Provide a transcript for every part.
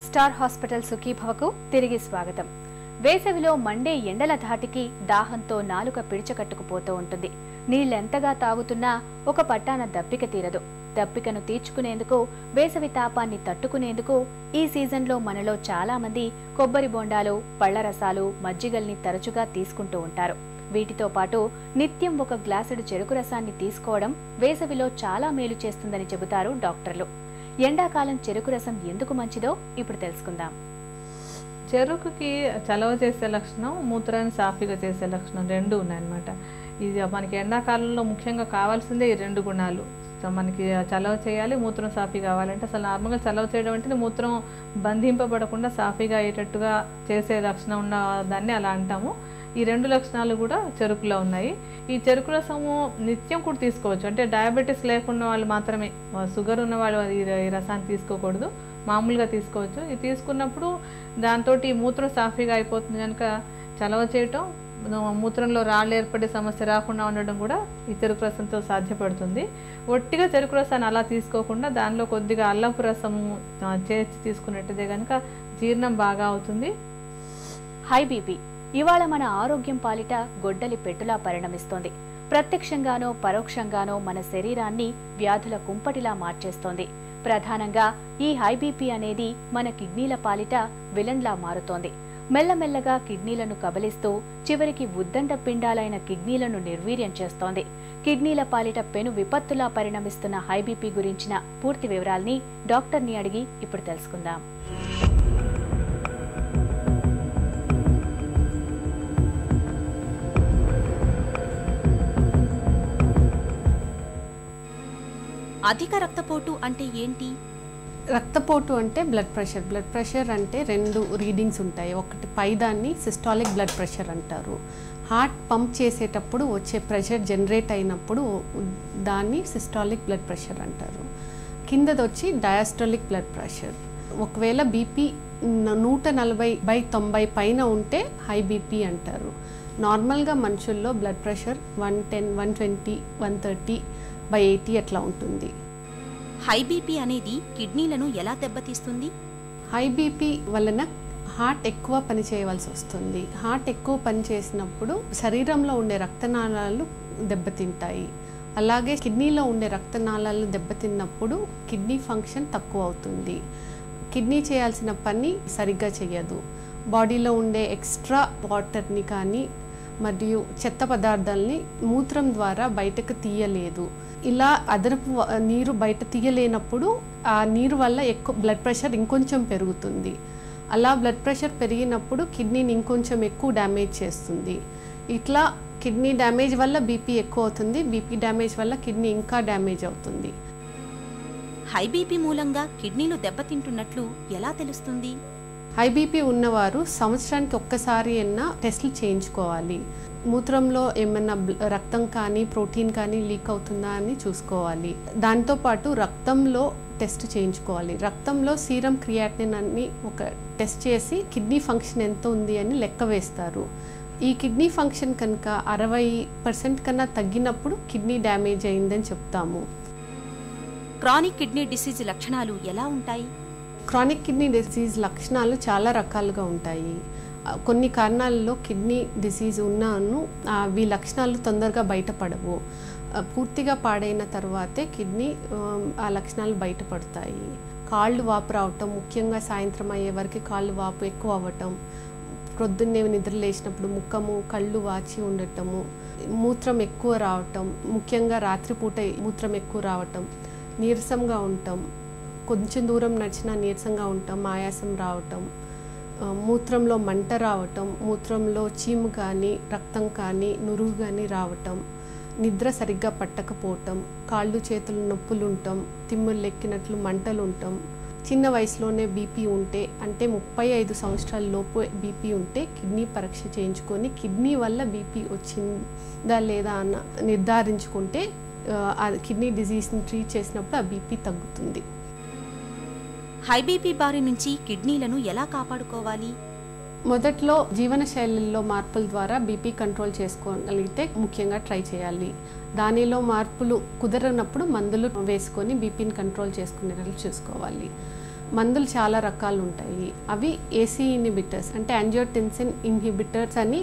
Star hospital సుఖీభవకు తిరిగి స్వాగతం. వేసవిలో మండే ఎండల ధాటికి దాహంతో నాలుక పిడిచకట్టుకుపోతూ ఉంటుంది. నీళ్లెంతగా తాగుతున్నా ఒక పట్టాన దప్పిక తీరదు. దప్పికను తీర్చుకునేందుకు, వేసవి తాపాన్ని తట్టుకునేందుకు ఈ సీజన్లో మనలో చాలా మంది కొబ్బరి బొండాలు, పళ్ల రసాలు, మజ్జిగల్ని తరచుగా తీసుకుంటూ ఉంటారు. వీటితో పాటు నిత్యం ఒక గ్లాసుడు చెరుకు రసాన్ని తీసుకోవడం వేసవిలో చాలా మేలు చేస్తుందని చెబుతారు డాక్టర్లు. ఎండాకాలం చెరుకు రసం ఎందుకు మంచిదో ఇప్పుడు తెలుసుకుందాం. చెరుకుకి చలవ చేసే లక్షణం, మూత్రాన్ని సాఫీగా చేసే లక్షణం రెండు ఉన్నాయన్నమాట. ఇది మనకి ఎండాకాలంలో ముఖ్యంగా కావాల్సిందే ఈ రెండు గుణాలు. మనకి చలవ చేయాలి, మూత్రం సాఫీ కావాలంటే అసలు నార్మల్గా చలవ చేయడం అంటే మూత్రం బంధింపబడకుండా సాఫీగా అయ్యేటట్టుగా చేసే లక్షణం ఉన్న దాన్ని అలా అంటాము. ఈ రెండు లక్షణాలు కూడా చెరుకులో ఉన్నాయి. ఈ చెరుకు రసము నిత్యం కూడా తీసుకోవచ్చు. అంటే డయాబెటీస్ లేకున్న వాళ్ళు మాత్రమే, షుగర్ ఉన్న వాళ్ళు ఈ రసాన్ని తీసుకోకూడదు, మామూలుగా తీసుకోవచ్చు. ఇది తీసుకున్నప్పుడు దాంతో మూత్రం సాఫీగా అయిపోతుంది కనుక చలవ చేయటం, మూత్రంలో రాళ్ళు ఏర్పడే సమస్య రాకుండా ఉండడం కూడా ఈ చెరుకు రసంతో సాధ్యపడుతుంది. ఒట్టిగా చెరుకు రసాన్ని అలా తీసుకోకుండా దానిలో కొద్దిగా అల్లపు రసము చేర్చి తీసుకున్నట్టుదే కనుక జీర్ణం బాగా అవుతుంది. హై బీపీ ఇవాళ మన ఆరోగ్యం పాలిట గొడ్డలి పెట్టులా పరిణమిస్తోంది. ప్రత్యక్షంగానో పరోక్షంగానో మన శరీరాన్ని వ్యాధుల కుంపటిలా మార్చేస్తోంది. ప్రధానంగా ఈ హై బీపీ అనేది మన కిడ్నీల పాలిట విలన్లా మారుతోంది. మెల్లమెల్లగా కిడ్నీలను కబలిస్తూ చివరికి ఉద్దండ పిండాలైన కిడ్నీలను నిర్వీర్యం చేస్తోంది. కిడ్నీల పాలిట పెను విపత్తులా పరిణమిస్తున్న హై బీపీ గురించిన పూర్తి వివరాల్ని డాక్టర్ని అడిగి ఇప్పుడు తెలుసుకుందాం. అధిక రక్తపోటు అంటే ఏంటి? రక్తపోటు అంటే బ్లడ్ ప్రెషర్. బ్లడ్ ప్రెషర్ అంటే రెండు రీడింగ్స్ ఉంటాయి. ఒకటి పైదాన్ని సిస్టాలిక్ బ్లడ్ ప్రెషర్ అంటారు. హార్ట్ పంప్ చేసేటప్పుడు వచ్చే ప్రెషర్ జనరేట్ అయినప్పుడు దాన్ని సిస్టాలిక్ బ్లడ్ ప్రెషర్ అంటారు. కిందది వచ్చి డయాస్టోలిక్ బ్లడ్ ప్రెషర్. ఒకవేళ బీపీ 140/90 పైన ఉంటే హై బీపీ అంటారు. నార్మల్గా మనుషుల్లో బ్లడ్ ప్రెషర్ 110, 120, 130/80 అట్లా ఉంటుంది. హై బీపీ అనేది కిడ్నీలను ఎలా దెబ్బతీస్తుంది? హై బీపీ వలన హార్ట్ ఎక్కువ పని చేయవలసి వస్తుంది. హార్ట్ ఎక్కువ పని చేసినప్పుడు శరీరంలో ఉండే రక్తనాళాలు దెబ్బతింటాయి. అలాగే కిడ్నీలో ఉండే రక్తనాళాలు దెబ్బతిన్నప్పుడు కిడ్నీ ఫంక్షన్ తక్కువ అవుతుంది. కిడ్నీ చేయాల్సిన పని సరిగ్గా చేయదు. బాడీలో ఉండే ఎక్స్ట్రా వాటర్ని కానీ మరియు చెత్త పదార్థాలని మూత్రం ద్వారా బయటకు తీయలేదు. ఇలా అదనపు నీరు బయట తీయలేనప్పుడు ఆ నీరు వల్ల ఎక్కువ బ్లడ్ ప్రెషర్ ఇంకొంచెం పెరుగుతుంది. అలా బ్లడ్ ప్రెషర్ పెరిగినప్పుడు కిడ్నీని ఇంకొంచెం ఎక్కువ డ్యామేజ్ చేస్తుంది. ఇట్లా కిడ్నీ డ్యామేజ్ వల్ల బీపీ ఎక్కువ అవుతుంది. బీపీ డ్యామేజ్ వల్ల కిడ్నీ ఇంకా డ్యామేజ్ అవుతుంది. హై బీపీ మూలంగా కిడ్నీలు దెబ్బతింటున్నట్లు ఎలా తెలుస్తుంది? హై బీపీ ఉన్నవారు సంవత్సరానికి ఒక్కసారి అయినా టెస్టులు చేయించుకోవాలి. మూత్రంలో ఏమన్నా రక్తం కానీ ప్రోటీన్ కానీ లీక్ అవుతుందా అని చూసుకోవాలి. దాంతోపాటు రక్తంలో టెస్ట్ చేయించుకోవాలి. రక్తంలో సీరం క్రియాటినిన్ అని ఒక టెస్ట్ చేసి కిడ్నీ ఫంక్షన్ ఎంత ఉంది అని లెక్క వేస్తారు. ఈ కిడ్నీ ఫంక్షన్ కనుక 60% కన్నా తగ్గినప్పుడు కిడ్నీ డ్యామేజ్ అయిందని చెప్తాము. క్రానిక్ కిడ్నీ డిసీజ్ లక్షణాలు ఎలా ఉంటాయి? క్రానిక్ కిడ్నీ డిసీజ్ లక్షణాలు చాలా రకాలుగా ఉంటాయి. కొన్ని కారణాలలో కిడ్నీ డిసీజ్ ఉన్నాను అవి లక్షణాలు తొందరగా బయటపడవు. పూర్తిగా పాడైన తర్వాతే కిడ్నీ ఆ లక్షణాలు బయటపడతాయి. కాళ్ళు వాపు రావటం, ముఖ్యంగా సాయంత్రం అయ్యే వరకు కాళ్ళు వాపు ఎక్కువ అవ్వటం, ప్రొద్దున్నే నిద్ర లేచినప్పుడు ముఖము కళ్ళు వాచి ఉండటము, మూత్రం ఎక్కువ రావటం, ముఖ్యంగా రాత్రిపూట మూత్రం ఎక్కువ రావటం, నీరసంగా ఉండటం, కొంచెం దూరం నడిచినా నీరసంగా ఉండటం, ఆయాసం రావటం, మూత్రంలో మంట రావటం, మూత్రంలో చీము కానీ రక్తం కానీ నురుగు కానీ రావటం, నిద్ర సరిగ్గా పట్టకపోవటం, కాళ్ళు చేతులు నొప్పులు ఉండటం, తిమ్ముళ్ళు ఎక్కినట్లు మంటలు ఉండటం, చిన్న వయసులోనే బీపీ ఉంటే అంటే 35 సంవత్సరాల లోపు బీపీ ఉంటే కిడ్నీ పరీక్ష చేయించుకొని కిడ్నీ వల్ల బీపీ వచ్చిందా లేదా అన్న నిర్ధారించుకుంటే కిడ్నీ డిజీజ్ని ట్రీట్ చేసినప్పుడు ఆ బీపీ తగ్గుతుంది. హై బీపీ బారి నుంచి కిడ్నీలను ఎలా కాపాడుకోవాలి? మొదట్లో జీవనశైలిలో మార్పుల ద్వారా బీపీ కంట్రోల్ చేసుకోగలిగితే ముఖ్యంగా ట్రై చేయాలి. దానిలో మార్పులు కుదరనప్పుడు మందులు వేసుకొని బీపీని కంట్రోల్ చేసుకునేలా చూసుకోవాలి. మందులు చాలా రకాలు ఉంటాయి. అవి ఏసీ ఇన్హిబిటర్స్ అంటే యాంజియోటెన్సిన్ ఇన్హిబిటర్స్ అని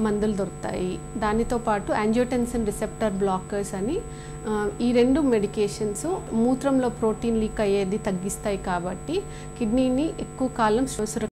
మందులు దొరుకుతాయి. దానితో పాటు యాంజియోటెన్సిన్ రిసెప్టర్ బ్లాకర్స్ అని ఈ 2 మెడికేషన్స్ మూత్రంలో ప్రోటీన్ లీక్ అయ్యేది తగ్గిస్తాయి కాబట్టి కిడ్నీని ఎక్కువ కాలం